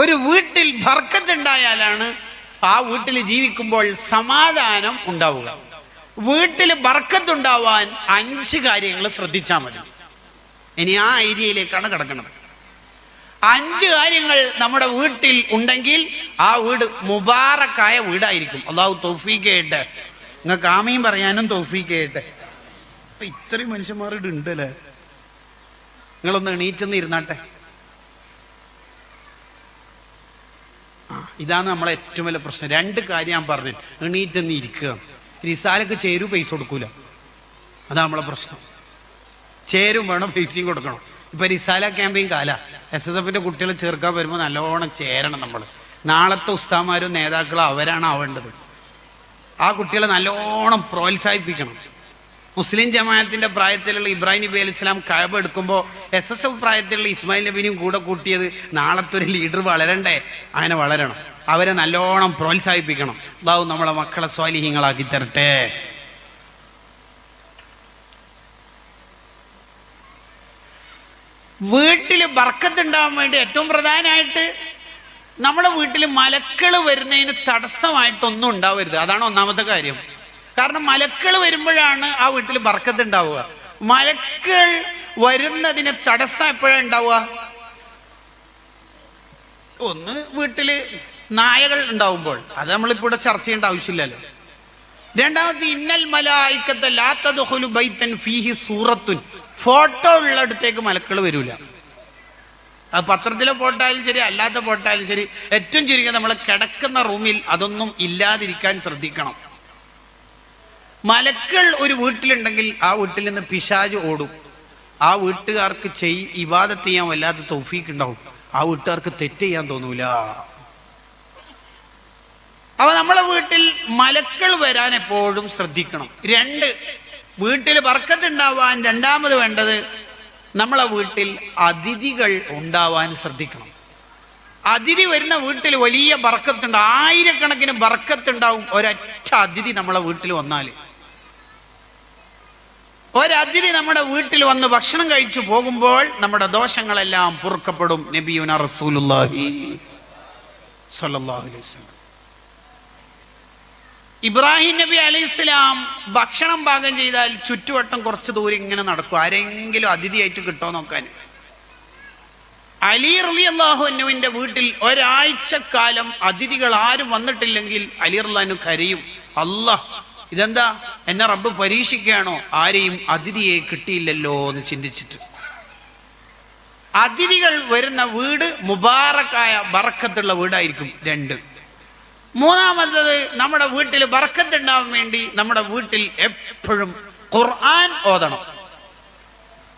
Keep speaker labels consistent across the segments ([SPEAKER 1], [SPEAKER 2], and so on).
[SPEAKER 1] ഒരു വീട്ടിൽ ബർക്കത്തുണ്ടായാലാണ് ആ വീട്ടിൽ ജീവിക്കുമ്പോൾ സമാധാനം ഉണ്ടാവുക. വീട്ടിൽ ബർക്കത്തുണ്ടാവാൻ 5 കാര്യങ്ങൾ ശ്രദ്ധിച്ചാൽ മതി. ഇനി ആ ഏരിയയിലേക്കാണ് കിടക്കുന്നത്. 5 കാര്യങ്ങൾ നമ്മുടെ വീട്ടിൽ ഉണ്ടെങ്കിൽ ആ വീട് മുബാറക്കായ വീടായിരിക്കും. അല്ലാഹു തൗഫീഖ് ചെയ്യട്ടെ. നിങ്ങൾക്ക് ആമീൻ പറയാനും തൗഫീഖ് ചെയ്യട്ടെ. അപ്പൊ ഇത്രയും മനുഷ്യന്മാരുടെ ഉണ്ടല്ലേ. നിങ്ങളൊന്ന് എണീച്ചെന്ന് ഇരുന്നാട്ടെ. ഇതാണ് നമ്മളെ ഏറ്റവും വലിയ പ്രശ്നം. 2 കാര്യം ഞാൻ പറഞ്ഞു. എണീറ്റെന്ന് ഇരിക്കുക. റിസാലക്ക് ചേരും പൈസ കൊടുക്കൂല. അതാ നമ്മളെ പ്രശ്നം. ചേരും വേണം, പൈസയും കൊടുക്കണം. ഇപ്പൊ റിസാല ക്യാമ്പയിൻ കാല SSFന്റെ കുട്ടികളെ ചേർക്കാൻ വരുമ്പോൾ നല്ലോണം ചേരണം. നമ്മൾ നാളത്തെ ഉസ്താമാരും നേതാക്കളും അവരാണ് ആവേണ്ടത്. ആ കുട്ടികളെ നല്ലോണം പ്രോത്സാഹിപ്പിക്കണം. മുസ്ലിം ജമാഅത്തിന്റെ പ്രായത്തിലുള്ള ഇബ്രാഹിം നബി അലൈഹി സ്വലാം കഅബ എടുക്കുമ്പോൾ SSF പ്രായത്തിലുള്ള ഇസ്മായിൽ നബിനെയും കൂടെ കൂട്ടിയത് നാളത്തെ ഒരു ലീഡർ വളരണ്ടേ, അങ്ങനെ വളരണം. അവരെ നല്ലോണം പ്രോത്സാഹിപ്പിക്കണം. അല്ലാഹു നമ്മളെ മക്കളെ സ്വാലിഹീങ്ങളാക്കി തരട്ടെ. വീട്ടിൽ ബർക്കത്തുണ്ടാവാൻ വേണ്ടി ഏറ്റവും പ്രധാനമായിട്ട് നമ്മുടെ വീട്ടിൽ മലക്കൾ വരുന്നതിന് തടസ്സമായിട്ടൊന്നും ഉണ്ടാവരുത്. അതാണ് ഒന്നാമത്തെ കാര്യം. കാരണം മലക്കൾ വരുമ്പോഴാണ് ആ വീട്ടിൽ ബർക്കത്ത് ഉണ്ടാവുക. മലക്കൾ വരുന്നതിന് തടസ്സം എപ്പോഴാണ് ഉണ്ടാവുക? ഒന്ന്, വീട്ടില് നായകൾ ഉണ്ടാവുമ്പോൾ. അത് നമ്മളിപ്പോ ഇവിടെ ചർച്ച ചെയ്യേണ്ട ആവശ്യമില്ലല്ലോ. രണ്ടാമത്, ഇന്നൽ മലായികത ലാ തദ്ഖുലു ബൈതൻ ഫീഹി സൂറത്തുൻ. ഫോട്ടോ ഉള്ളിടത്തേക്ക് മലക്കൾ വരൂല. അത് പത്രത്തിലെ ഫോട്ടായാലും ശരി, അല്ലാത്ത ഫോട്ടായാലും ശരി, ഏറ്റവും ചുരുങ്ങിയ നമ്മൾ കിടക്കുന്ന റൂമിൽ അതൊന്നും ഇല്ലാതിരിക്കാൻ ശ്രദ്ധിക്കണം. മലക്കൾ ഒരു വീട്ടിലുണ്ടെങ്കിൽ ആ വീട്ടിൽ നിന്ന് പിശാച് ഓടും. ആ വീട്ടുകാർക്ക് ഇബാദത്ത് ചെയ്യാൻ വല്ലാത്ത തൗഫീഖ് ഉണ്ടാവും. ആ വീട്ടുകാർക്ക് തെറ്റ് ചെയ്യാൻ തോന്നൂല. അപ്പൊ നമ്മളെ വീട്ടിൽ മലക്കൾ വരാൻ എപ്പോഴും ശ്രദ്ധിക്കണം. 2, വീട്ടിൽ ബർക്കത്ത് ഉണ്ടാവാൻ രണ്ടാമത് വേണ്ടത് നമ്മളെ വീട്ടിൽ അതിഥികൾ ഉണ്ടാവാൻ ശ്രദ്ധിക്കണം. അതിഥി വരുന്ന വീട്ടിൽ വലിയ ബർക്കത്തുണ്ട്. 1000കണക്കിന് ബർക്കത്തുണ്ടാവും ഒരൊറ്റ അതിഥി നമ്മളെ വീട്ടിൽ വന്നാൽ. ഒരതിഥി നമ്മുടെ വീട്ടിൽ വന്ന് ഭക്ഷണം കഴിച്ചു പോകുമ്പോൾ നമ്മുടെ ദോഷങ്ങളെല്ലാം പൊറുക്കപ്പെടും. നബിയുന റസൂലുള്ളാഹി സ്വല്ലല്ലാഹു അലൈഹി വസല്ലം. ഇബ്രാഹിം നബി അലൈഹിസ്സലാം ഭക്ഷണം പാകം ചെയ്താൽ ചുറ്റുവട്ടം കുറച്ച് ദൂരം ഇങ്ങനെ നടക്കും, ആരെങ്കിലും അതിഥിയായിട്ട് കിട്ടോ നോക്കാൻ. അലി റളിയല്ലാഹു അൻഹുവിന്റെ വീട്ടിൽ ഒരാഴ്ചക്കാലം അതിഥികൾ ആരും വന്നിട്ടില്ലെങ്കിൽ അലി റളിയല്ലാഹു അൻഹു കരയും. അല്ലാഹ്, ഇതെന്താ, എന്നെ റബ്ബ് പരീക്ഷിക്കുകയാണോ? ആരെയും അതിഥിയെ കിട്ടിയില്ലല്ലോ എന്ന് ചിന്തിച്ചിട്ട്. അതിഥികൾ വരുന്ന വീട് മുബാറക്കായ ബർക്കത്തുള്ള വീടായിരിക്കും. 2. മൂന്നാമത്തത്, നമ്മുടെ വീട്ടിൽ ബർക്കത്ത് ഉണ്ടാവാൻ വേണ്ടി നമ്മുടെ വീട്ടിൽ എപ്പോഴും ഖുർആൻ ഓതണം.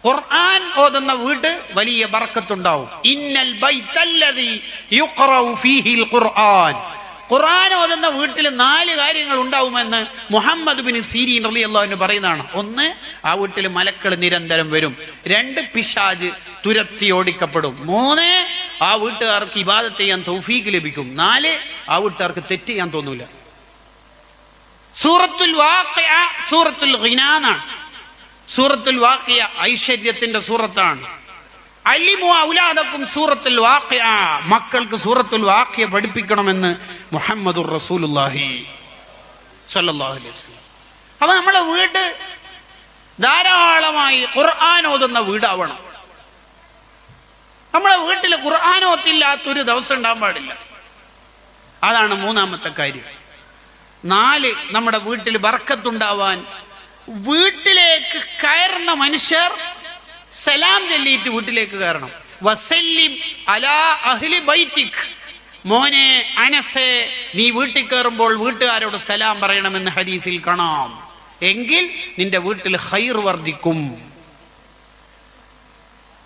[SPEAKER 1] ഖുർആൻ ഓതുന്ന വീട് വലിയ ബർക്കത്തുണ്ടാവും. ഇന്നൽ ബൈത്തല്ലദീ യുഖറഉ ഫീഹിൽ ഖുർആൻ. ഖുർആൻ ഓതുന്ന വീട്ടിൽ 4 കാര്യങ്ങൾ ഉണ്ടാവുമെന്ന് മുഹമ്മദ് ബിൻ സീരീൻ റളിയല്ലാഹു അൻഹു പറയുന്നതാണ്. 1, ആ വീട്ടിൽ മലക്കൾ നിരന്തരം വരും. 2, പിശാച് തുരത്തി ഓടിക്കപ്പെടും. 3, ആ വീട്ടുകാർക്ക് ഇബാദത്ത് ചെയ്യാൻ തൗഫീഖ് ലഭിക്കും. 4, ആ വീട്ടുകാർക്ക് തെറ്റ് ചെയ്യാൻ തോന്നൂല. സൂറത്തുൽ വാഖിഅ സൂറത്തുൽ ഗിനാനാണ്. സൂറത്തുൽ വാഖിഅ ഐശ്വര്യത്തിന്റെ സൂറത്താണ്. അല്ലിമു ഔലാദക്കും സൂറത്തുൽ വാഖിഅ. മക്കൾക്ക് സൂറത്തുൽ വാഖിഅ പഠിപ്പിക്കണമെന്ന് മുഹമ്മദുർ റസൂലുള്ളാഹി സ്വല്ലല്ലാഹു അലൈഹി വസല്ലം. അപ്പൊ നമ്മളെ വീട് ധാരാളമായി ഖുർആൻ ഓതുന്ന വീടാവണം. നമ്മളെ വീട്ടിൽ ഖുർആൻ ഓത്തില്ലാത്തൊരു ദിവസം ഉണ്ടാകാൻ പാടില്ല. അതാണ് മൂന്നാമത്തെ കാര്യം. 4, നമ്മുടെ വീട്ടിൽ ബർക്കത്തുണ്ടാവാൻ വീട്ടിലേക്ക് കയറുന്ന മനുഷ്യർ സലാം ചൊല്ലിയിട്ട് വീട്ടിലേക്ക് കയറണം. വസല്ലിം അലാ അഹ്ലി ബൈതിക്. മോനെ അനസേ, നീ വീട്ടിൽ കയറുമ്പോൾ വീട്ടുകാരോട് സലാം പറയണമെന്ന് ഹദീസിൽ കാണാം. എങ്കിൽ നിന്റെ വീട്ടിൽ ഖൈർ വർദ്ധിക്കും.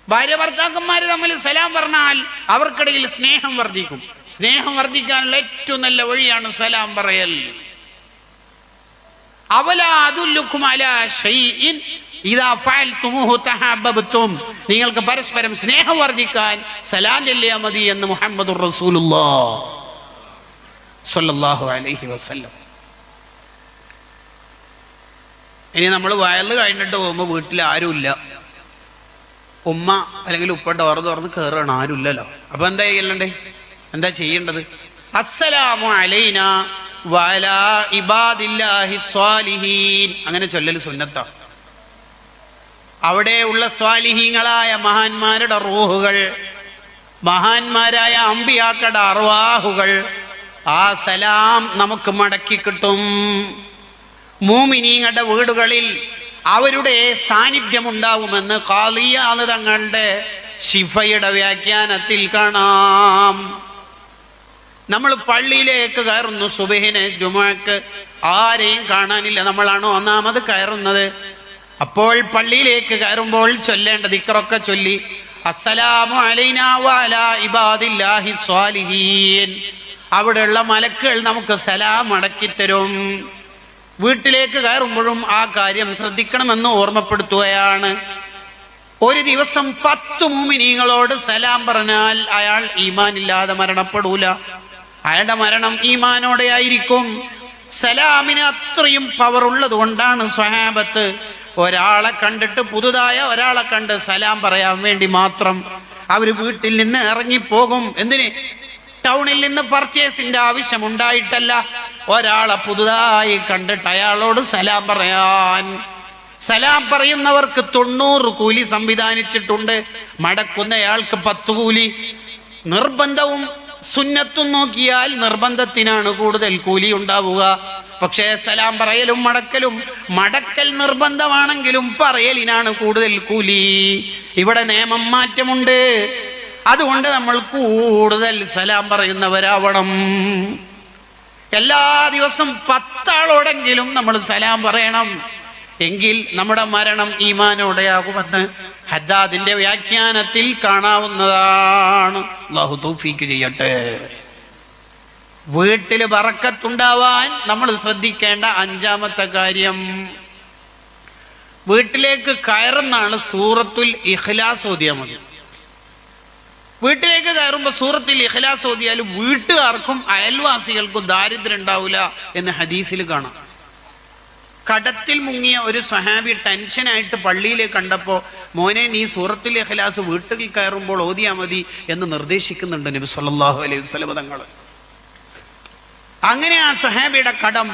[SPEAKER 1] ഭാര്യ ഭർത്താക്കന്മാര് തമ്മിൽ സലാം പറഞ്ഞാൽ അവർക്കിടയിൽ സ്നേഹം വർദ്ധിക്കും. സ്നേഹം വർദ്ധിക്കാനുള്ള ഏറ്റവും നല്ല വഴിയാണ് സലാം പറയൽ. അവലാ അദുല്ലുക്കും അലാ ശൈഇൻ ഇദാ ഫഅൽതുമുഹു തഹബ്ബതും. നിങ്ങൾക്ക് പരസ്പരം സ്നേഹം വർദ്ധിക്കാൻ സലാം ചൊല്ലിയാൽ മതി എന്ന് മുഹമ്മദുർ റസൂലുള്ളാഹി സ്വല്ലല്ലാഹു അലൈഹി വസല്ലം. ഇനി നമ്മൾ വയല് കഴിഞ്ഞിട്ട് പോകുമ്പോൾ വീട്ടിൽ ആരുമില്ല, ഉമ്മ അല്ലെങ്കിൽ ഉപ്പ ഡോറ് തുറന്ന് കയറുകയാണ്, ആരുമില്ലല്ലോ. അപ്പൊ എന്താ ചെയ്യലുണ്ട്? എന്താ ചെയ്യേണ്ടത്? അസ്സലാമു അലൈനാ വഅലാ ഇബാദില്ലാഹി സ്വാലിഹീൻ അങ്ങനെ ചൊല്ലൽ സുന്നത്താ. അവിടെയുള്ള സ്വാലിഹീങ്ങളായ മഹാന്മാരുടെ റൂഹുകൾ, മഹാന്മാരായ അമ്പിയാക്കളുടെ അർവാഹുകൾ, ആ സലാം നമുക്ക് മടക്കി കിട്ടും. മൂമിനീങ്ങളുടെ വീടുകളിൽ അവരുടെ സാന്നിധ്യമുണ്ടാവുമെന്ന് ഖാലിയാദ് തങ്ങളുടെ ശിഫയുടെ വ്യാഖ്യാനത്തിൽ കാണാം. നമ്മൾ പള്ളിയിലേക്ക് കയറുന്നു, സുബഹിന് ജുമുഅക്ക് ആരെയും കാണാനില്ല, നമ്മളാണ് ഒന്നാമത് കയറുന്നത്. അപ്പോൾ പള്ളിയിലേക്ക് കയറുമ്പോൾ ചൊല്ലേണ്ട ദിക്റൊക്കെ ചൊല്ലി അസ്സലാമു അലൈനാ വഅലാ ഇബാദില്ലാഹി സ്വാലിഹീൻ. അവിടെയുള്ള മലക്കുകൾ നമുക്ക് സലാം മടക്കിത്തരും. വീട്ടിലേക്ക് കയറുമ്പോഴും ആ കാര്യം ശ്രദ്ധിക്കണമെന്ന് ഓർമ്മപ്പെടുത്തുകയാണ്. ഒരു ദിവസം 10 മുഅ്മിനീങ്ങളോട് സലാം പറഞ്ഞാൽ അയാൾ ഈമാനില്ലാതെ മരണപ്പെടൂല, അയാളുടെ മരണം ഈമാനോടെ ആയിരിക്കും. സലാമിന് അത്രയും പവർ ഉള്ളത് കൊണ്ടാണ് സ്വഹാബത്ത് ഒരാളെ കണ്ടിട്ട്, പുതുതായ ഒരാളെ കണ്ട് സലാം പറയാൻ വേണ്ടി മാത്രം അവർ വീട്ടിൽ നിന്ന് ഇറങ്ങിപ്പോകും. എന്തിന്? ടൗണിൽ നിന്ന് പർച്ചേസിന്റെ ആവശ്യം ഉണ്ടായിട്ടല്ല, ഒരാളെ പുതുതായി കണ്ടിട്ട് അയാളോട് സലാം പറയാൻ. സലാം പറയുന്നവർക്ക് 90 കൂലി സംവിധാനിച്ചിട്ടുണ്ട്, മടക്കുന്നയാൾക്ക് 10 കൂലി. നിർബന്ധവും സുന്നത്തും നോക്കിയാൽ നിർബന്ധത്തിനാണ് കൂടുതൽ കൂലി ഉണ്ടാവുക. പക്ഷേ സലാം പറയലും മടക്കൽ നിർബന്ധമാണെങ്കിലും പറയലിനാണ് കൂടുതൽ കൂലി. ഇവിടെ നിയമം മാറ്റമുണ്ട്. അതുകൊണ്ട് നമ്മൾ കൂടുതൽ സലാം പറയുന്നവരാവണം. എല്ലാ ദിവസം 10 ആളോടെങ്കിലും നമ്മൾ സലാം പറയണം. എങ്കിൽ നമ്മുടെ മരണം ഈമാനോടെയാകുമെന്ന് ഹദ്ദാദിന്റെ വ്യാഖ്യാനത്തിൽ കാണാവുന്നതാണ്. അല്ലാഹു തൗഫീക്ക് ചെയ്യട്ടെ. വീട്ടിൽ ബറക്കത്തുണ്ടാവാൻ നമ്മൾ ശ്രദ്ധിക്കേണ്ട 5-ാമത്തെ കാര്യം, വീട്ടിലേക്ക് കയറുന്നാണ് സൂറത്തുൽ ഇഖ്ലാസ് ഓതിയാൽ മതി. വീട്ടിലേക്ക് കയറുമ്പോൾ സൂറത്തുൽ ഇഖ്ലാസ് ഓതിയാൽ വീട്ടുകാർക്കും അയൽവാസികൾക്കും ദാരിദ്ര്യം ഉണ്ടാവില്ല എന്ന് ഹദീസിൽ കാണാം. കടത്തിൽ മുങ്ങിയ ഒരു സ്വഹാബി ടെൻഷനായിട്ട് പള്ളിയിലേക്ക് കണ്ടപ്പോൾ, മോനെ നീ സൂറത്തുൽ ഇഖ്ലാസ് വീട്ടിൽ കയറുമ്പോൾ ഓതിയാ മതി എന്ന് നിർദ്ദേശിക്കുന്നുണ്ട് നബി സല്ലല്ലാഹു അലൈഹി വസല്ലം തങ്ങൾ. അങ്ങനെ ആ സ്വഹാബിയുടെ കടം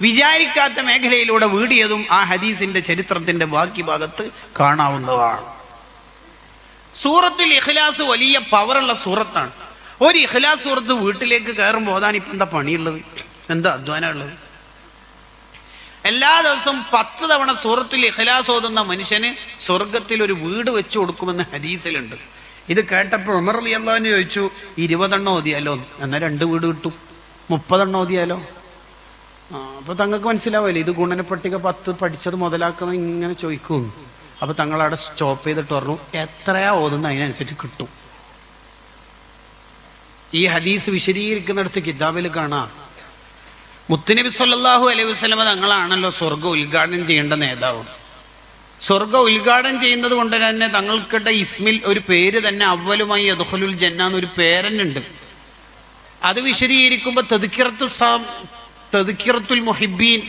[SPEAKER 1] വിചാരിക്കാത്ത മേഖലയിലൂടെ വീടിയതും ആ ഹദീസിന്റെ ചരിത്രത്തിന്റെ ബാക്കി ഭാഗത്ത് കാണാവുന്നതാണ്. സൂറത്തുൽ ഇഖ്ലാസ് വലിയ പവറുള്ള സൂറത്താണ്. ഒരു ഇഖ്ലാസ് സൂറത്ത് വീട്ടിലേക്ക് കയറുമ്പോൾ ഓതാൻ ഇപ്പം എന്താ പണിയുള്ളത്? എന്താ അധ്വാനം ഉള്ളത്? എല്ലാ ദിവസവും 10 തവണ സൂറത്തുൽ ഇഖ്ലാസ് ഓതുന്ന മനുഷ്യന് സ്വർഗത്തിൽ ഒരു വീട് വെച്ചു കൊടുക്കുമെന്ന് ഹദീസിലുണ്ട്. ഇത് കേട്ടപ്പോൾ ഉമർ റളിയല്ലാഹു അൻഹു ചോദിച്ചു, 20 എണ്ണം ഓതിയാലോ? എന്നാൽ 2 വീട് കിട്ടും. 30 എണ്ണം ഓതിയാലോ? അപ്പൊ തങ്ങൾക്ക് മനസ്സിലാവില്ലേ ഇത് ഗുണന പട്ടിക 10 പഠിച്ചത് മുതലാക്കുന്ന ഇങ്ങനെ ചോദിക്കും. അപ്പൊ തങ്ങളവിടെ സ്റ്റോപ്പ് ചെയ്തിട്ട് പറഞ്ഞു, എത്രയാ ഓതുന്ന അതിനനുസരിച്ച് കിട്ടും. ഈ ഹദീസ് വിശദീകരിക്കുന്നിടത്ത് കിതാബിൽ കാണാം, മുത്തുനബി സല്ലല്ലാഹു അലൈഹി വസല്ലം തങ്ങളാണല്ലോ സ്വർഗ്ഗം ഉദ്ഘാടനം ചെയ്യേണ്ട നേതാവ്. സ്വർഗ്ഗം ഉദ്ഘാടനം ചെയ്യുന്നത് കൊണ്ട് തന്നെ തങ്ങൾക്കിടെ ഇസ്മിൽ ഒരു പേര് തന്നെ അവലുമായി യദ്ഖുലുൽ ജന്ന എന്നൊരു പേരന്നുണ്ട്. അത് വിശദീകരിക്കുമ്പോൾ തദ്കിറത്തുൽ മുഹിബ്ബീൻ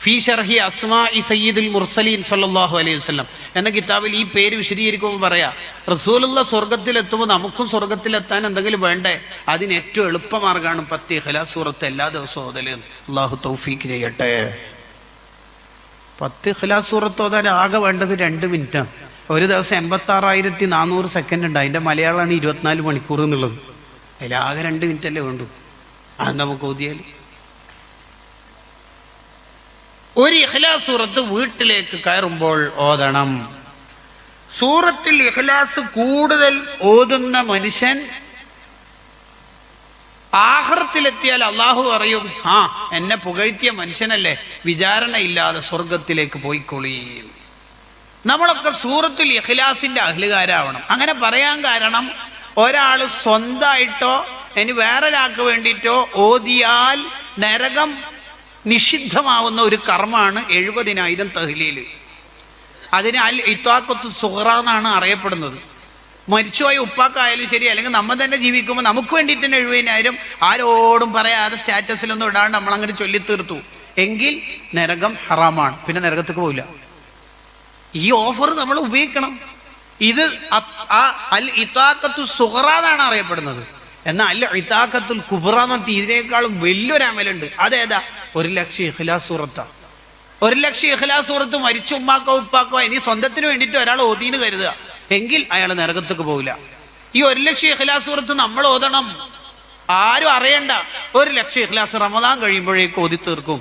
[SPEAKER 1] ഫീ ശർഹി അസ്മാഇ സയ്യിദുൽ മുർസലീൻ സല്ലല്ലാഹു അലൈഹി വസല്ലം എന്ന കിതാബിൽ ഈ പേര് വിശദീകരിക്കുമ്പോൾ പറയാ, റസൂലുള്ളാഹി സ്വർഗത്തിലെത്തുമ്പോൾ നമുക്കും സ്വർഗത്തിലെത്താൻ എന്തെങ്കിലും വേണ്ടേ? അതിന് ഏറ്റവും എളുപ്പമാർഗ്ഗമാണ് 10 ഇഖ്ലാസ് സൂറത്ത് എല്ലാ ദിവസവും ഓതല്. അല്ലാഹു തൗഫീക്ക് ചെയ്യട്ടെ. 10 ഇഖ്ലാസ് സൂറത്ത് ഓതാൻ ആകെ വേണ്ടത് 2 മിനിറ്റാണ്. ഒരു ദിവസം 86,400 സെക്കൻഡ് ഉണ്ട്. അതിന്റെ മലയാളമാണ് 24 മണിക്കൂർ എന്നുള്ളത്. അതിലാകെ 2 മിനിറ്റ് അല്ലേ വേണ്ടു. അത് നമുക്ക് ഓതിയാൽ ഒരു ഇഖ്ലാസ് സൂറത്ത് വീട്ടിലേക്ക് കയറുമ്പോൾ ഓതണം. സൂറത്തിൽ ഇഖ്ലാസ് കൂടുതൽ ഓതുന്ന മനുഷ്യൻ ആഖിറത്തിലെത്തിയാൽ അള്ളാഹു പറയും, ആ എന്നെ പുകഴ്ത്തിയ മനുഷ്യനല്ലേ, വിചാരണയില്ലാതെ സ്വർഗത്തിലേക്ക് പോയിക്കൊള്ളീ. നമ്മളൊക്കെ സൂറത്തുൽ ഇഖ്ലാസിന്റെ അഹ്ലുകാരാവണം. അങ്ങനെ പറയാൻ കാരണം, ഒരാൾ സ്വന്തമായിട്ടോ ഇനി വേറൊരാൾക്ക് വേണ്ടിയിട്ടോ ഓതിയാൽ നരകം നിഷിദ്ധമാവുന്ന ഒരു കർമ്മമാണ് 70,000 തഹ്ലീൽ. അതിന് അൽ ഇത്വാഖത്തു സുഗ്റ എന്നാണ് അറിയപ്പെടുന്നത്. മരിച്ചുപോയ ഉപ്പാക്കായാലും ശരി, അല്ലെങ്കിൽ നമ്മൾ തന്നെ ജീവിക്കുമ്പോൾ നമുക്ക് വേണ്ടിയിട്ട് തന്നെ 70,000 ആരോടും പറയാതെ സ്റ്റാറ്റസിലൊന്നും ഇടാണ്ട് നമ്മളങ്ങോട്ട് ചൊല്ലിത്തീർത്തു എങ്കിൽ നരകം ഹറാമാണ്, പിന്നെ നരകത്തേക്ക് പോവില്ല. ഈ ഓഫർ നമ്മൾ ഉപയോഗിക്കണം. ഇത് അൽ ഇത്വാഖത്തു സുഗ്റ എന്നാണ് അറിയപ്പെടുന്നത്. എന്നാൽ ഇതാഖത്തുൽ കുബ്ര എന്ന് പറഞ്ഞിട്ട് ഇതിനേക്കാളും വലിയൊരു അമലുണ്ട്. അതേതാ? 1,00,000 ഇഖ്ലാസ് സൂറത്താ. 1,00,000 ഇഖ്ലാസ് സൂറത്ത് മരിച്ച ഉമ്മാക്കോ ഉപ്പാക്കോ ഇനി സ്വന്തത്തിന് വേണ്ടിയിട്ട് ഒരാൾ ഓതീന്ന് കരുതുക, എങ്കിൽ അയാൾ നരകത്തേക്ക് പോകില്ല. ഈ 1,00,000 ഇഖ്ലാസ് സൂറത്ത് നമ്മൾ ഓതണം, ആരും അറിയണ്ട. 1,00,000 ഇഖ്ലാസ് റമദാൻ കഴിയുമ്പോഴേക്ക് ഓതി തീർക്കും.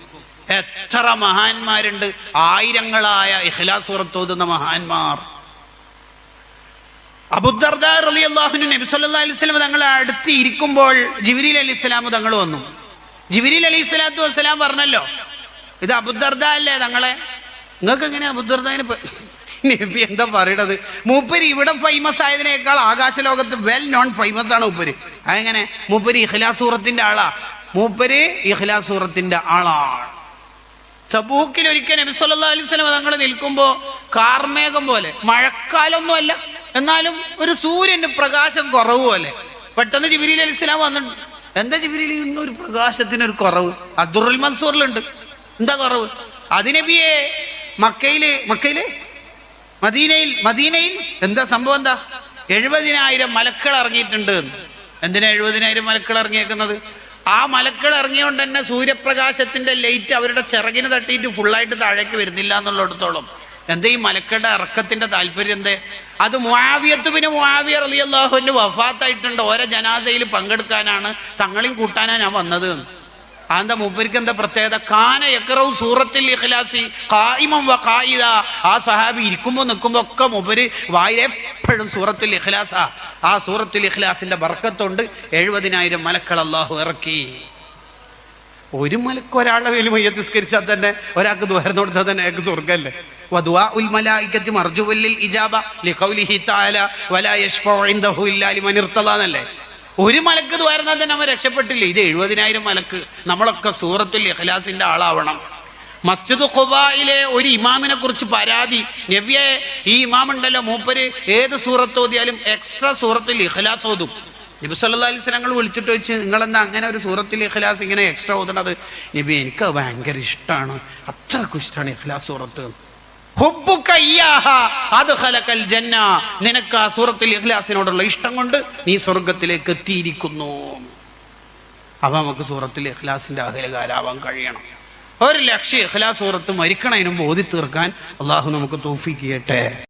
[SPEAKER 1] എത്ര മഹാന്മാരുണ്ട്, ആയിരങ്ങളായ ഇഖ്ലാസ് സൂറത്ത് ഓതുന്ന മഹാന്മാർ. അബൂദർദാ റളിയല്ലാഹു അൻഹു നബി സല്ലല്ലാഹു അലൈഹി വസല്ലം തങ്ങളെ അടുത്ത് ഇരിക്കുമ്പോൾ ജിബ്രീൽ അലൈഹിസ്സലാം തങ്ങൾ വന്നു. ജിബ്രീൽ അലൈഹിസ്സലാത്തു വസ്സലാം പറഞ്ഞല്ലോ, ഇത് അബൂദർദാ അല്ലേ തങ്ങളെ? നിങ്ങൾക്ക് എങ്ങനെ അബൂദർദാനെ നബി എന്താ പറയണത്? മൂപ്പര് ഇവിടെ ഫേമസ് ആയതിനേക്കാൾ ആകാശലോകത്ത് വെൽ നോൺ ഫേമസ് ആണ് മൂപ്പര്. അതെങ്ങനെ? മൂപ്പര് ഇഖ്ലാസ് സൂറത്തിന്റെ ആളാ. മൂപ്പര് ഇഖ്ലാസ് സൂറത്തിന്റെ ആളാണ്. തബൂക്കിൽ ഒരിക്കൽ നബി സല്ലല്ലാഹു അലൈഹി വസല്ലം തങ്ങൾ നിൽക്കുമ്പോ കാർമേഘം പോലെ, മഴക്കാലൊന്നും അല്ല, എന്നാലും ഒരു സൂര്യന് പ്രകാശം കുറവ് പോലെ. പെട്ടെന്ന് ജിബ്രീൽ അലൈഹിസ്സലാം വന്നിട്ട്, എന്താ ജിബ്രീൽ ഇന്നൊരു പ്രകാശത്തിനൊരു കുറവ്? അദ്ദുറുൽ മൻസൂറിലുണ്ട്. എന്താ കുറവ്? അതിനബിയെ മദീനയിൽ എന്താ സംഭവം? എന്താ? 70,000 മലക്കൾ ഇറങ്ങിയിട്ടുണ്ട്. എന്തിനാ 70,000 മലക്കൾ ഇറങ്ങിയേക്കുന്നത്? ആ മലക്കൾ ഇറങ്ങിയോണ്ട് തന്നെ സൂര്യപ്രകാശത്തിന്റെ ലൈറ്റ് അവരുടെ ചിറകിന് തട്ടിയിട്ട് ഫുള്ളായിട്ട് താഴേക്ക് വരുന്നില്ല എന്നുള്ളിടത്തോളം. എന്താ ഈ മലക്കളുടെ ഇറക്കത്തിന്റെ താല്പര്യം? എന്തേ? അത് മുആവിയത്ത് ബിൻ മുആവിയ റളിയല്ലാഹു അൻഹു വഫാത്തായിട്ടുണ്ട്. ഓരോ ജനാസയിൽ പങ്കെടുക്കാനാണ്, തങ്ങളെയും കൂട്ടാനാണ് ഞാൻ വന്നത്. അതെന്താ? മൂപ്പർക്ക് എന്താ പ്രത്യേകത? കാന യഖറഉ സൂറത്തുൽ ഇഖ്ലാസി ഖായിമൻ വ ഖായിദ. ആ സഹാബി ഇരിക്കുമ്പോ നിൽക്കുമ്പോ ഒക്കെ മൂപ്പര് വായിൽ എപ്പോഴും സൂറത്തുൽ ഇഖ്ലാസാ. ആ സൂറത്തുൽ ഇഖ്ലാസിന്റെ ബർക്കത്തുകൊണ്ട് 70,000 മലക്കൾ അല്ലാഹു ഇറക്കി. ഒരു മലക്ക് ഒരാളുടെ മേൽ മയ്യത്ത് നിസ്കരിച്ചാൽ തന്നെ, ഒരാൾക്ക് ദ്വാരം കൊടുത്താൽ തന്നെ അയാൾക്ക് സ്വർഗ്ഗമല്ലേ? വദുആഉൽ മലായികത്തി മർജൂഉൻ ലിൽ ഇജാബ ലിഖൗലിഹി തആല വലാ യശ്ഫഉ ഇൻദഹു ഇല്ലാ ലിമൻ ഇർതദാ എന്നല്ലേ? ഒരു മലക്ക് ദ്വാരന്നാൽ തന്നെ അവൻ രക്ഷപ്പെട്ടില്ലേ? ഇത് 70,000 മലക്ക്. നമ്മളൊക്കെ സൂറത്തുൽ ഇഖ്ലാസിന്റെ ആളാവണം. മസ്ജിദ് ഖുബായിലെ ഒരു ഇമാമിനെ കുറിച്ച് പരാതി, നബിയെ ഈ ഇമാം ഉണ്ടല്ലോ, മൂപ്പര് ഏത് സൂറത്ത് ഓതിയാലും എക്സ്ട്രാ സൂറത്തുൽ ഇഖ്ലാസ് ഓതും. നബി സല്ലല്ലാഹു അലൈഹി വസല്ലം വിളിച്ചിട്ട് ചോദിച്ചു, നിങ്ങളെന്താ അങ്ങനെ ഒരു സൂറത്തുൽ ഇഖ്ലാസ് ഇങ്ങനെ എക്സ്ട്രാ ഓതണത്? നബി, എനിക്ക് ഭയങ്കര ഇഷ്ടമാണ്, അത്രക്കും ഇഷ്ടമാണ് ഇഖ്ലാസ് സൂറത്ത്. നിനക്ക് ആ സൂറത്തുൽ ഇഖ്ലാസിനോടുള്ള ഇഷ്ടം കൊണ്ട് നീ സ്വർഗത്തിലേക്ക് എത്തിയിരിക്കുന്നു. അപ്പൊ നമുക്ക് സൂറത്തുൽ ഇഖ്ലാസിന്റെ അഹലുകാരാവാൻ കഴിയണം. 1,00,000 ഇഖ്ലാസ് സൂറത്ത് മരിക്കണതിനും ഓതി തീർക്കാൻ അള്ളാഹു നമുക്ക് തൗഫീഖ് ചെയ്യട്ടെ.